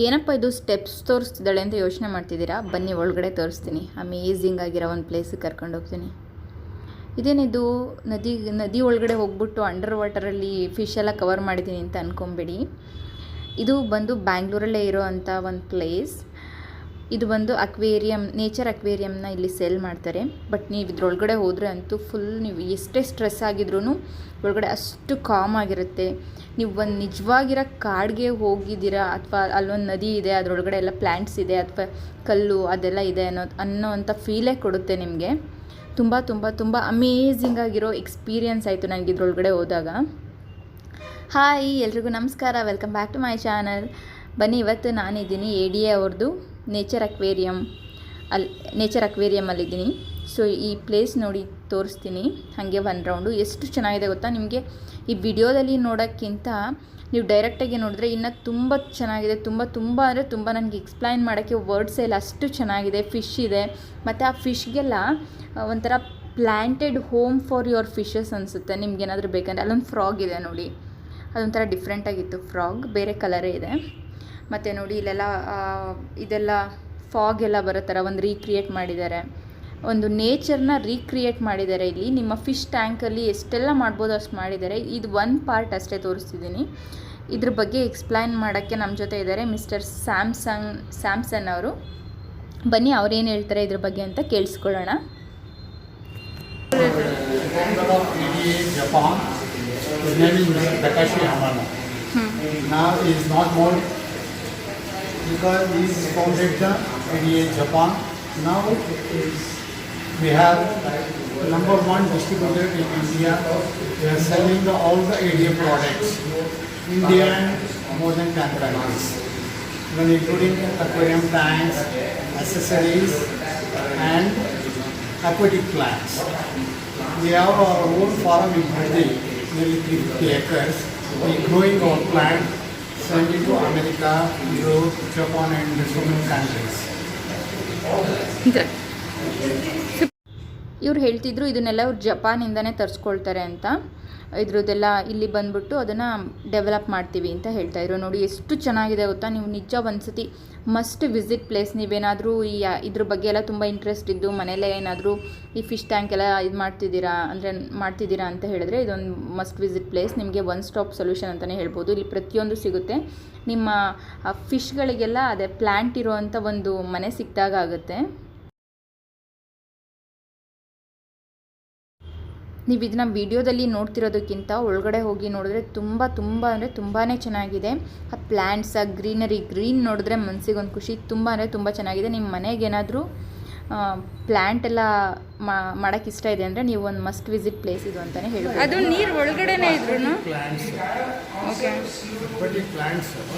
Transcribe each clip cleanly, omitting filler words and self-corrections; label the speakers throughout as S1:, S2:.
S1: ಏನಪ್ಪ ಇದು ಸ್ಟೆಪ್ಸ್ ತೋರಿಸ್ತಿದ್ದಾಳೆ ಅಂತ ಯೋಚನೆ ಮಾಡ್ತಿದ್ದೀರಾ? ಬನ್ನಿ ಒಳಗಡೆ ತೋರಿಸ್ತೀನಿ. ಅಮೇಝಿಂಗ್ ಆಗಿರೋ ಒಂದು ಪ್ಲೇಸಿಗೆ ಕರ್ಕೊಂಡು ಹೋಗ್ತೀನಿ. ಇದೇನಿದು ನದಿ ಒಳಗಡೆ ಹೋಗ್ಬಿಟ್ಟು ಅಂಡರ್ ವಾಟರಲ್ಲಿ ಫಿಶ್ ಎಲ್ಲ ಕವರ್ ಮಾಡಿದ್ದೀನಿ ಅಂತ ಅಂದ್ಕೊಂಬೇಡಿ. ಇದು ಬಂದು ಬ್ಯಾಂಗ್ಳೂರಲ್ಲೇ ಇರೋ ಅಂಥ ಒಂದು ಪ್ಲೇಸ್. ಇದು ಬಂದು ಅಕ್ವೇರಿಯಂ, ನೇಚರ್ ಅಕ್ವೇರಿಯಮ್ನ ಇಲ್ಲಿ ಸೇಲ್ ಮಾಡ್ತಾರೆ. ಬಟ್ ನೀವು ಇದ್ರೊಳಗಡೆ ಹೋದರೆ ಅಂತೂ ಫುಲ್ ನೀವು ಎಷ್ಟೇ ಸ್ಟ್ರೆಸ್ ಆಗಿದ್ರೂ ಒಳಗಡೆ ಅಷ್ಟು ಕಾಮ್ ಆಗಿರುತ್ತೆ. ನೀವು ಒಂದು ನಿಜವಾಗಿರೋ ಕಾಡಿಗೆ ಹೋಗಿದ್ದೀರಾ ಅಥವಾ ಅಲ್ಲೊಂದು ನದಿ ಇದೆ, ಅದರೊಳಗಡೆ ಎಲ್ಲ ಪ್ಲ್ಯಾಂಟ್ಸ್ ಇದೆ ಅಥವಾ ಕಲ್ಲು ಅದೆಲ್ಲ ಇದೆ ಅನ್ನೋ ಅಂಥ ಫೀಲೇ ಕೊಡುತ್ತೆ ನಿಮಗೆ. ತುಂಬ ತುಂಬ ತುಂಬ ಅಮೇಝಿಂಗ್ ಆಗಿರೋ ಎಕ್ಸ್ಪೀರಿಯನ್ಸ್ ಆಯಿತು ನನಗೆ ಇದ್ರೊಳಗಡೆ ಹೋದಾಗ. ಹಾಯ್ ಎಲ್ರಿಗೂ ನಮಸ್ಕಾರ, welcome back to my channel. ಬನ್ನಿ, ಇವತ್ತು ನಾನಿದ್ದೀನಿ ADA ಅವ್ರದ್ದು ನೇಚರ್ ಅಕ್ವೇರಿಯಮಲ್ಲಿದ್ದೀನಿ. ಸೊ ಈ ಪ್ಲೇಸ್ ನೋಡಿ ತೋರಿಸ್ತೀನಿ ಹಾಗೆ ಒಂದು ರೌಂಡು. ಎಷ್ಟು ಚೆನ್ನಾಗಿದೆ ಗೊತ್ತಾ? ನಿಮಗೆ ಈ ವಿಡಿಯೋದಲ್ಲಿ ನೋಡೋಕ್ಕಿಂತ ನೀವು ಡೈರೆಕ್ಟಾಗಿ ನೋಡಿದ್ರೆ ಇನ್ನೂ ತುಂಬ ಚೆನ್ನಾಗಿದೆ. ತುಂಬ ಅಂದರೆ ತುಂಬ ನನಗೆ ಎಕ್ಸ್ಪ್ಲೈನ್ ಮಾಡೋಕ್ಕೆ ವರ್ಡ್ಸೇ ಇಲ್ಲ, ಅಷ್ಟು ಚೆನ್ನಾಗಿದೆ. ಫಿಶ್ ಇದೆ ಮತ್ತು ಆ ಫಿಶ್ಗೆಲ್ಲ ಒಂಥರ planted home for your fishes ಅನಿಸುತ್ತೆ. ನಿಮ್ಗೇನಾದರೂ ಬೇಕಂದರೆ ಅಲ್ಲೊಂದು ಫ್ರಾಗ್ ಇದೆ ನೋಡಿ, ಅದೊಂಥರ ಡಿಫ್ರೆಂಟಾಗಿತ್ತು ಫ್ರಾಗ್, ಬೇರೆ ಕಲರೇ ಇದೆ. ಮತ್ತು ನೋಡಿ ಇಲ್ಲೆಲ್ಲ ಇದೆಲ್ಲ ಫಾಗ್ ಎಲ್ಲ ಬರೋ ಥರ ಒಂದು ರೀಕ್ರಿಯೇಟ್ ಮಾಡಿದ್ದಾರೆ, ಒಂದು ನೇಚರ್ನ ರೀಕ್ರಿಯೇಟ್ ಮಾಡಿದ್ದಾರೆ ಇಲ್ಲಿ. ನಿಮ್ಮ ಫಿಶ್ ಟ್ಯಾಂಕಲ್ಲಿ ಎಷ್ಟೆಲ್ಲ ಮಾಡ್ಬೋದು ಅಷ್ಟು ಮಾಡಿದ್ದಾರೆ. ಇದು ಒಂದು ಪಾರ್ಟ್ ಅಷ್ಟೇ ತೋರಿಸ್ತಿದ್ದೀನಿ. ಇದ್ರ ಬಗ್ಗೆ ಎಕ್ಸ್ಪ್ಲೈನ್ ಮಾಡೋಕ್ಕೆ ನಮ್ಮ ಜೊತೆ ಇದ್ದಾರೆ ಮಿಸ್ಟರ್ ಸ್ಯಾಮ್ಸನ್ ಅವರು. ಬನ್ನಿ ಅವ್ರೇನು ಹೇಳ್ತಾರೆ ಇದ್ರ ಬಗ್ಗೆ ಅಂತ ಕೇಳಿಸ್ಕೊಳ್ಳೋಣ.
S2: Because he founded the ADA Japan. Now we have number one distributor in India. We are selling all the ADA products. India and more than 10 countries, even including aquarium tanks, accessories, and aquatic plants. We have our own farm in Hindi, nearly 350 acres. We are growing our plant. Send it to America, Europe, Japan and so many countries.
S1: ಇವ್ರು ಹೇಳ್ತಿದ್ರು ಇದನ್ನೆಲ್ಲ ಅವ್ರು ಜಪಾನಿಂದನೇ ತರಿಸ್ಕೊಳ್ತಾರೆ ಅಂತ. ಇದ್ರದ್ದೆಲ್ಲ ಇಲ್ಲಿ ಬಂದ್ಬಿಟ್ಟು ಅದನ್ನು develop ಮಾಡ್ತೀವಿ ಅಂತ ಹೇಳ್ತಾಯಿದ್ರು. ನೋಡಿ ಎಷ್ಟು ಚೆನ್ನಾಗಿದೆ ಗೊತ್ತಾ? ನೀವು ನಿಜ ಒಂದ್ಸತಿ ಮಸ್ಟ್ ವಿಸಿಟ್ ಪ್ಲೇಸ್. ನೀವೇನಾದರೂ ಇದ್ರ ಬಗ್ಗೆ ಎಲ್ಲ ತುಂಬ ಇಂಟ್ರೆಸ್ಟ್ ಇದ್ದು ಮನೆಯಲ್ಲೇ ಏನಾದರೂ ಈ ಫಿಶ್ ಟ್ಯಾಂಕ್ ಎಲ್ಲ ಇದು ಮಾಡ್ತಿದ್ದೀರಾ ಅಂತ ಹೇಳಿದ್ರೆ ಇದೊಂದು ಮಸ್ಟ್ ವಿಸಿಟ್ ಪ್ಲೇಸ್. ನಿಮಗೆ ಒನ್ ಸ್ಟಾಪ್ ಸೊಲ್ಯೂಷನ್ ಅಂತಲೇ ಹೇಳ್ಬೋದು. ಇಲ್ಲಿ ಪ್ರತಿಯೊಂದು ಸಿಗುತ್ತೆ. ನಿಮ್ಮ ಫಿಶ್ಗಳಿಗೆಲ್ಲ ಅದೇ ಪ್ಲ್ಯಾಂಟ್ ಇರೋವಂಥ ಒಂದು ಮನೆ ಸಿಕ್ಕಿದಾಗ ಆಗುತ್ತೆ. ನೀವು ಇದನ್ನ ವಿಡಿಯೋದಲ್ಲಿ ನೋಡ್ತಿರೋದಕ್ಕಿಂತ ಒಳಗಡೆ ಹೋಗಿ ನೋಡಿದ್ರೆ ಅಂದರೆ ತುಂಬಾ ಚೆನ್ನಾಗಿದೆ. ಆ ಪ್ಲ್ಯಾಂಟ್ಸ್, ಆ ಗ್ರೀನ್ ನೋಡಿದ್ರೆ ಮನಸ್ಸಿಗೆ ಒಂದು ಖುಷಿ. ತುಂಬ ಅಂದರೆ ತುಂಬ ಚೆನ್ನಾಗಿದೆ. ನಿಮ್ಮ ಮನೆಗೆ ಏನಾದರೂ ಪ್ಲ್ಯಾಂಟ್ ಎಲ್ಲ ಮಾಡೋಕ್ಕೆ ಇಷ್ಟ ಇದೆ ಅಂದರೆ ನೀವು ಒಂದು ಮಸ್ಟ್ ವಿಸಿಟ್ ಪ್ಲೇಸ್ ಇದು ಅಂತಲೇ ಹೇಳ್ಬೋದು. ಅದು ನೀರು ಒಳಗಡೆನೇ ಇದ್ರು ಓಕೆ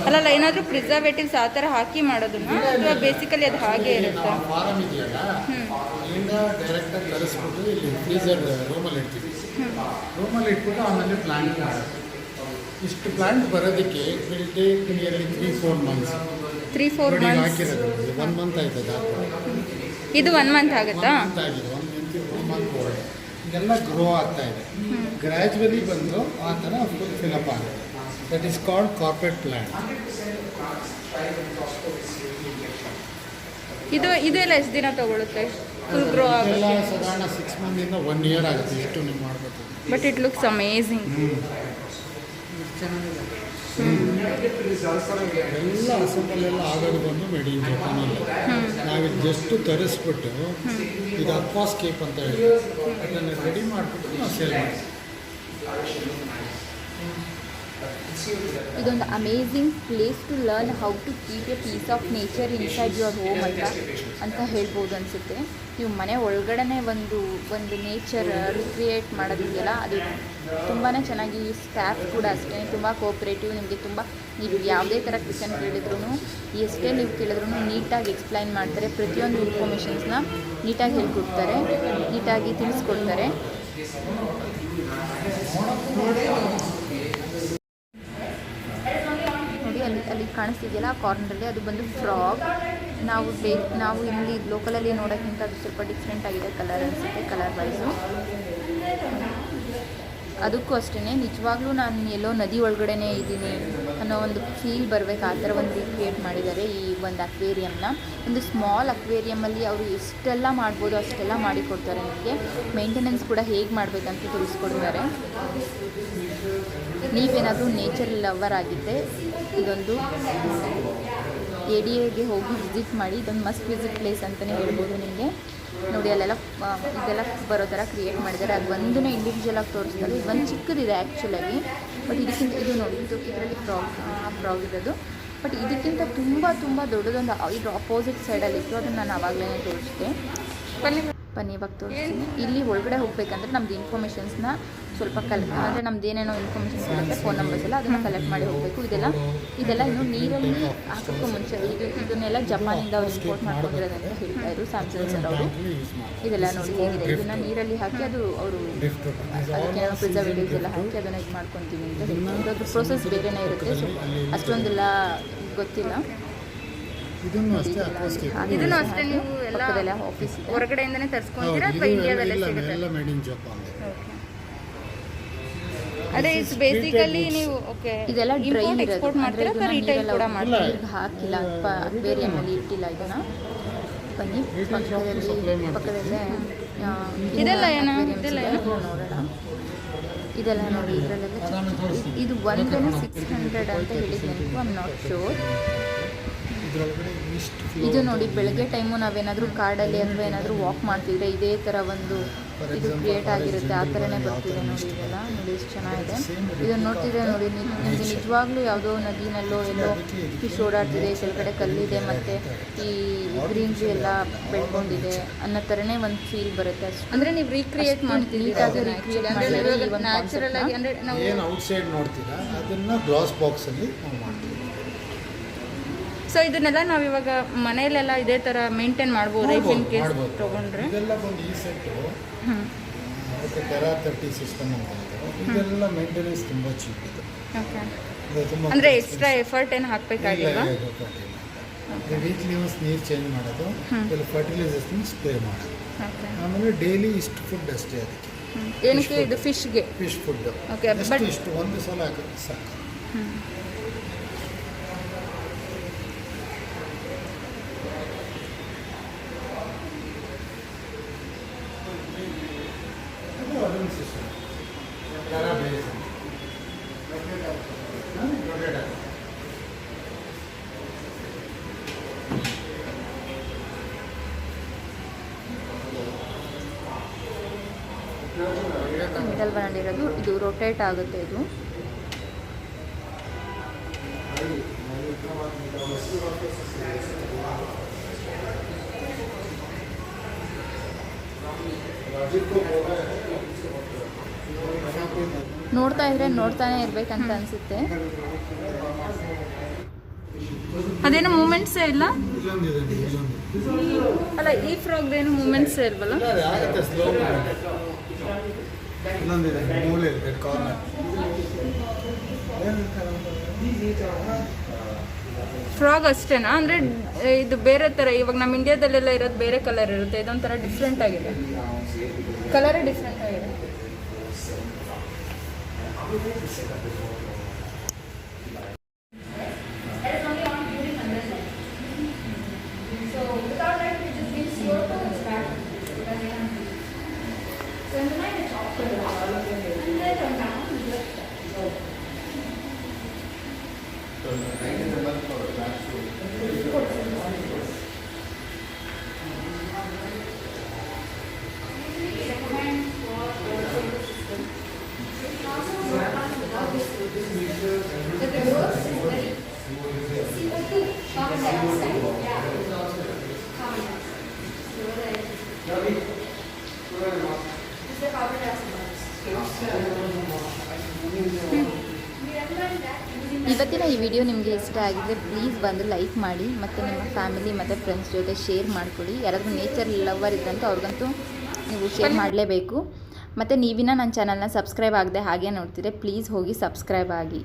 S1: ಅಲ್ಲಲ್ಲ, ಏನಾದರೂ ಪ್ರಿಸರ್ವೇಟಿವ್ಸ್ ಆ ಥರ ಹಾಕಿ ಮಾಡೋದನ್ನ ಅಥವಾ ಬೇಸಿಕಲಿ ಅದು ಹಾಗೆ ಇರುತ್ತೆ?
S2: ಡೈರೆಕ್ಟಾಗಿ ತರಿಸ್ಬಿಟ್ಟು ಇಲ್ಲಿ ಫ್ರೀಸರ್ ರೂಮಲ್ಲಿ ಇಡ್ತೀವಿ. ರೂಮಲ್ಲಿ ಇಟ್ಬಿಟ್ಟು ಆಮೇಲೆ ಪ್ಲಾಂಟ್ ಮಾಡೋದು. ಇಷ್ಟು ಪ್ಲಾಂಟ್ ಬರೋದಕ್ಕೆ will take nearly 3-4 months.
S1: 3-4 months
S2: ಹಾಕಿರೋದು 1 month ಆಯ್ತದ.
S1: ಇದು 1 month ಆಗುತ್ತಾ?
S2: 1 month ಆಗಿದೆ. 1 month ಓಲ್ಡ್. ಇದೆಲ್ಲ ಗ್ರೋ ಆಗ್ತಾ ಇದೆ. ಗ್ರ್ಯಾಜುವಲಿ ಬಂದು ಆ ಥರ ಫುಲ್ ಫಿಲಪ್ ಆಗುತ್ತೆ. That is called carpet plant.
S1: ಇದೆಲ್ಲ ಎಷ್ಟು ದಿನ ತಗೊಳುತ್ತೆ ಫುಲ್ ಗ್ರೋ ಆಗೋಕ್ಕೆ?
S2: ಸಾಧಾರಣ 6 months 1 year ಆಗುತ್ತೆ. ಇಷ್ಟು ನೀವು ಮಾಡಬೇಕು.
S1: But it looks amazing.
S2: ಎಲ್ಲ ಅಸೆಂಬಲೆಲ್ಲ ಆಗೋದು ಬಂದು ಮೇಡ್ ಇನ್ ಜಪಾನಲ್ಲಿ. ನಾವಿದು ಜಸ್ಟ್ ತರಿಸ್ಬಿಟ್ಟು ಇದು ಅಕ್ವಾಸ್ಕೇಪ್ ಅಂತ ಹೇಳಿ ಅದನ್ನು ರೆಡಿ ಮಾಡಿಬಿಟ್ಟು ನಾವು ಸೇಲ್ ಮಾಡ್ತೀವಿ.
S1: ಇದೊಂದು amazing place to learn how to keep a piece of nature inside your home ಅಂತ ಹೇಳ್ಬೋದು ಅನಿಸುತ್ತೆ. ನೀವು ಮನೆ ಒಳಗಡೆ ಒಂದು ನೇಚರ್ ರಿಕ್ರಿಯೇಟ್ ಮಾಡೋದಿದೆಯಲ್ಲ, ಅದು ತುಂಬಾ ಚೆನ್ನಾಗಿ. ಸ್ಟಾಫ್ ಕೂಡ ಅಷ್ಟೇ ತುಂಬ ಕೋಆಪ್ರೇಟಿವ್. ನಿಮಗೆ ನೀವು ಯಾವುದೇ ಥರ ಕ್ವೆಶ್ಚನ್ ಕೇಳಿದ್ರು, ಎಷ್ಟೇ ನೀವು ಕೇಳಿದ್ರು ನೀಟಾಗಿ ಎಕ್ಸ್ಪ್ಲೈನ್ ಮಾಡ್ತಾರೆ. ಪ್ರತಿಯೊಂದು ಇನ್ಫಾರ್ಮೇಷನ್ಸ್ನ ನೀಟಾಗಿ ಹೇಳ್ಕೊಡ್ತಾರೆ, ನೀಟಾಗಿ ತಿಳಿಸ್ಕೊಡ್ತಾರೆ. ಅಲ್ಲಿ ಕಾಣಿಸ್ತಿದೆಯಲ್ಲ ಆ ಕಾರ್ನರಲ್ಲಿ, ಅದು ಬಂದು ಫ್ರಾಗ್. ನಾವು ಇಲ್ಲಿ ಲೋಕಲಲ್ಲಿ ನೋಡೋಕ್ಕಿಂತ ಅದು ಸ್ವಲ್ಪ ಡಿಫ್ರೆಂಟ್ ಆಗಿದೆ ಕಲರ್ ಅನಿಸುತ್ತೆ, ಕಲರ್ ವೈಸು. ಅದಕ್ಕೂ ಅಷ್ಟೇ ನಿಜವಾಗ್ಲೂ ನಾನು ಎಲ್ಲೋ ನದಿ ಒಳಗಡೆನೇ ಇದ್ದೀನಿ ಅನ್ನೋ ಒಂದು ಫೀಲ್ ಬರಬೇಕು, ಆ ಥರ ಒಂದು ಕ್ರಿಯೇಟ್ ಮಾಡಿದ್ದಾರೆ ಈ ಒಂದು ಅಕ್ವೇರಿಯಮ್ನ. ಒಂದು ಸ್ಮಾಲ್ ಅಕ್ವೇರಿಯಮಲ್ಲಿ ಅವರು ಎಷ್ಟೆಲ್ಲ ಮಾಡ್ಬೋದು ಅಷ್ಟೆಲ್ಲ ಮಾಡಿಕೊಡ್ತಾರೆ. ನಿಮಗೆ ಮೇಂಟೆನೆನ್ಸ್ ಕೂಡ ಹೇಗೆ ಮಾಡಬೇಕಂತ ತಿಳಿಸ್ಕೊಡ್ತಾರೆ. ನೀವೇನಾದರೂ ನೇಚರ್ ಲವರ್ ಆಗಿದ್ದರೆ ಇದೊಂದು ADAಗೆ ಹೋಗಿ ವಿಸಿಟ್ ಮಾಡಿ. ಇದೊಂದು ಮಸ್ಟ್ ವಿಸಿಟ್ ಪ್ಲೇಸ್ ಅಂತಲೇ ಹೇಳ್ಬೋದು ನಿಮಗೆ. ನೋಡಿ ಅಲ್ಲೆಲ್ಲ ಇದೆಲ್ಲ ಬರೋ ಥರ ಕ್ರಿಯೇಟ್ ಮಾಡಿದ್ದಾರೆ. ಅದು ಒಂದನ್ನೇ ಇಂಡಿವಿಜುವಲಾಗಿ ತೋರಿಸ್ತಾರೆ. ಇದು ಒಂದು ಚಿಕ್ಕದಿದೆ ಆ್ಯಕ್ಚುಲಾಗಿ, ಬಟ್ ಇದಕ್ಕಿಂತ ಇದು ನೋಡಿ ಇದರಲ್ಲಿ ಫ್ರಾಗ್ ಇರೋದು. ಬಟ್ ಇದಕ್ಕಿಂತ ತುಂಬ ದೊಡ್ಡದೊಂದು ಇದು ಅಪೋಸಿಟ್ ಸೈಡಲ್ಲಿತ್ತು, ಅದನ್ನು ನಾನು ಆವಾಗಲೇ ತೋರಿಸಿದೆ. ಬನ್ನಿ ಇವಾಗ ತೋರಿಸ್ತೀನಿ. ಇಲ್ಲಿ ಒಳಗಡೆ ಹೋಗ್ಬೇಕಂದ್ರೆ ನಮ್ಮದು ಇನ್ಫಾರ್ಮೇಷನ್ಸ್ನ ಸ್ವಲ್ಪ ಅಂದರೆ ನಮ್ದು ಏನೇನೋ ಇನ್ಫಾರ್ಮೇಷನ್ಸ್ ಇರುತ್ತೆ, ಫೋನ್ ನಂಬರ್ಸ್ ಎಲ್ಲ ಅದನ್ನು ಕಲೆಕ್ಟ್ ಮಾಡಿ ಹೋಗಬೇಕು. ಇದೆಲ್ಲ ಇನ್ನು ನೀರಲ್ಲಿ ಹಾಕೋಕ್ಕೂ ಮುಂಚೆ ಇದನ್ನೆಲ್ಲ ಜಪಾನಿಂದ ಅವ್ರು ಇಂಪೋರ್ಟ್ ಮಾಡ್ಕೊಂಡಿರೋದಂತ ಹೇಳ್ತಾಯಿದ್ರು ಸ್ಯಾಮ್ಸಂಗ್ ಸರ್ ಅವರು. ಇದೆಲ್ಲ ನೋಡಿ ಹೇಗಿದೆ, ಇದನ್ನು ನೀರಲ್ಲಿ ಹಾಕಿ ಅದು ಅವರು ಅದಕ್ಕೇನೋ ಪ್ರಿಸರ್ವೇಟಿವ್ಸ್ ಎಲ್ಲ ಹಾಕಿ ಅದನ್ನು ಇದು ಮಾಡ್ಕೊತೀವಿ ಅಂತ ಹೇಳ್ತಾರೆ. ಅದ್ರ ಪ್ರೋಸೆಸ್ ಬೇರೆನೇ ಇರುತ್ತೆ, ಸೊ ಅಷ್ಟೊಂದೆಲ್ಲ ಗೊತ್ತಿಲ್ಲ.
S3: ಇದನ್ನು ಅಷ್ಟೇ ನೀವು
S1: ಪಕ್ಕದಲ್ಲೇ ಆಫೀಸ್ ಇದೆ.
S4: ಹೊರಗಡೆಯಿಂದನೇ ತರಿಸ್ಕೊಂತೀರಾ ಅಥವಾ ಇಂಡಿಯಾದಲ್ಲೇ ಸಿಗುತ್ತೆ?
S3: ಎಲ್ಲ ಮೇಡ್ ಇನ್ ಜಪಾನ್.
S4: ಅದೇ ಇಟ್ಸ್ ಬೇಸಿಕಲಿ ನೀವು ಓಕೆ
S1: ಇದೆಲ್ಲ ಡ್ರೈ
S4: ಎಕ್ಸ್ಪೋರ್ಟ್ ಮಾಡ್ತೀರಾ ಅಥವಾ ರಿಟೇಲ್ ಕೂಡ ಮಾಡ್ತೀರಾ?
S1: ನೀರಿಗೆ ಹಾಕಿಲ್ಲ, ಅಕ್ವೇರಿಯಮಲ್ಲಿ ಇಟ್ಟಿಲ್ಲ ಇದನ್ನು. ಬನ್ನಿ ಪಕ್ಕದಲ್ಲೇ
S4: ಇದೆಲ್ಲ ಏನು
S1: ನೋಡೋಣ. ಇದೆಲ್ಲ ನೋಡಿ ಇದರಲ್ಲೆಲ್ಲ ಇದು ಒಂದೇ 600 ಅಂತ ಹೇಳಿದ್ದೀನಿ, ಐ ಆಮ್ ನಾಟ್ ಶೋರ್. ಇದು ನೋಡಿ ಬೆಳಗ್ಗೆ ಟೈಮು ನಾವೇನಾದರೂ ಕಾಡಲ್ಲಿ ಅಥವಾ ಏನಾದರೂ ವಾಕ್ ಮಾಡ್ತಿದ್ರೆ ಇದೇ ಥರ ಒಂದು ಇದು ಕ್ರಿಯೇಟ್ ಆಗಿರುತ್ತೆ, ಆ ಥರನೇ ಬರ್ತಿದೆ ನೋಡಿ. ಇದೆಲ್ಲ ನೋಡಿ ಎಷ್ಟು ಚೆನ್ನಾಗಿದೆ. ಇದನ್ನು ನೋಡ್ತಿದ್ರೆ ನೋಡಿ ನಿಮಗೆ ನಿಜವಾಗ್ಲೂ ಯಾವುದೋ ನದಿನಲ್ಲೋ ಎಲ್ಲೋ ಫಿಶ್ ಓಡಾಡ್ತಿದೆ, ಕೆಳಗಡೆ ಕಲ್ಲಿದೆ ಮತ್ತು ಈ ಗ್ರೀನ್ರಿ ಎಲ್ಲ ಬೆಳ್ಕೊಂಡಿದೆ ಅನ್ನೋ ಥರನೇ ಒಂದು ಫೀಲ್ ಬರುತ್ತೆ. ಅಷ್ಟು
S4: ಅಂದರೆ ನೀವು ರೀಕ್ರಿಯೇಟ್ ಮಾಡ್ತೀರಿ,
S1: ನೀಟಾಗಿ ರೀಕ್ರಿಯೇಟ್ ಮಾಡಿ
S4: ನ್ಯಾಚುರಲ್ ಆಗಿ ಅಂದರೆ ನಾವು
S3: ಏನು ಔಟ್ಸೈಡ್ ನೋಡ್ತೀರಾ ಅದನ್ನು ಗ್ಲಾಸ್ ಬಾಕ್ಸಲ್ಲಿ ನಾವು ಮಾಡ್ತೀವಿ.
S4: ಸೊ ಇದನ್ನೆಲ್ಲ ನಾವು ಇವಾಗ ಮನೆಯಲ್ಲೆಲ್ಲ ಇದೇ ಥರ ಮೇಂಟೈನ್ ಮಾಡ್ಬೋದು ಇನ್ ಕೇಸ್ ತೊಗೊಂಡ್ರೆ.
S3: ಇದೆಲ್ಲ ಬಂದು ಈ ಸೆಟ್ಟು ಅದಕ್ಕೆ ಟೆರಾ 30 ಸಿಸ್ಟಮ್ ಅಂತ ಹೇಳ್ತಾರೆ. ಇದೆಲ್ಲ ಮೇಂಟೆನೆನ್ಸ್ ತುಂಬ ಚೀಪ್ ಇದೆ.
S4: ಓಕೆ,
S3: ಇದು ತುಂಬ
S4: ಅಂದರೆ ಎಕ್ಸ್ಟ್ರಾ ಎಫರ್ಟ್ ಏನು ಹಾಕಬೇಕಾಗಿಲ್ವಾ?
S3: ವೀಕ್ಲಿ ಒನ್ಸ್ ನೀರು ಚೇಂಜ್ ಮಾಡೋದು, ಇಲ್ಲ ಫರ್ಟಿಲೈಸರ್ಸ್ನ ಸ್ಪ್ರೇ ಮಾಡೋದು.
S4: ಓಕೆ,
S3: ಆಮೇಲೆ ಡೈಲಿ ಇಷ್ಟು ಫುಡ್ ಅಷ್ಟೇ ಅದಕ್ಕೆ.
S4: ಏನಕ್ಕೆ ಇದು ಫಿಶ್ಗೆ?
S3: ಫಿಶ್ ಫುಡ್
S4: ಓಕೆ, ಬಟ್
S3: ಇಷ್ಟು ಒಂದು ಸಲ ಹಾಕಿದ್ರೆ ಸಾಕು.
S1: ಮಿಡಲ್ ಬಂದಿರೋದು ಇದು ರೊಟೇಟ್ ಆಗುತ್ತೆ. ಇದು ನೋಡ್ತಾ ಇದ್ರೆ ನೋಡ್ತಾನೆ ಇರ್ಬೇಕಂತ ಅನ್ಸುತ್ತೆ.
S4: ಅದೇನು ಮೂಮೆಂಟ್ಸೇ ಇಲ್ಲ ಅಲ್ಲ, ಈ ಫ್ರಾಗ್ದೇನು ಮೂಮೆಂಟ್ಸೇ ಇಲ್ವಲ್ಲ?
S3: ಇನ್ನೊಂದಿದೆ ಮೂಲೆ ಇದೆ ಕಾರ್ನರ್.
S4: ಫ್ರಾಗ್ ಅಷ್ಟೇನಾ? ಅಂದರೆ ಇದು ಬೇರೆ ಥರ ಇವಾಗ ನಮ್ಮ ಇಂಡಿಯಾದಲ್ಲೆಲ್ಲ ಇರೋದು ಬೇರೆ ಕಲರ್ ಇರುತ್ತೆ, ಇದೊಂಥರ ಡಿಫ್ರೆಂಟ್ ಆಗಿದೆ, ಕಲರೇ ಡಿಫ್ರೆಂಟ್ ಆಗಿದೆ.
S1: ಇವತ್ತಿನ ಈ ವಿಡಿಯೋ ನಿಮಗೆ ಇಷ್ಟ ಆಗಿದ್ರೆ ಪ್ಲೀಸ್ ಬಂದು ಲೈಕ್ ಮಾಡಿ, ಮತ್ತು ನಿಮ್ಮ ಫ್ಯಾಮಿಲಿ ಮತ್ತು ಫ್ರೆಂಡ್ಸ್ ಜೊತೆ ಶೇರ್ ಮಾಡಿಕೊಡಿ. ಯಾರಾದರೂ ನೇಚರ್ ಲವರ್ ಇದ್ದಂತೂ ಅವ್ರಿಗಂತೂ ನೀವು ಶೇರ್ ಮಾಡಲೇಬೇಕು. ಮತ್ತು ನೀವಿನ ನನ್ನ ಚಾನಲ್ನ ಸಬ್ಸ್ಕ್ರೈಬ್ ಆಗದೆ ಹಾಗೆ ನೋಡ್ತಿದ್ರೆ ಪ್ಲೀಸ್ ಹೋಗಿ ಸಬ್ಸ್ಕ್ರೈಬ್ ಆಗಿ.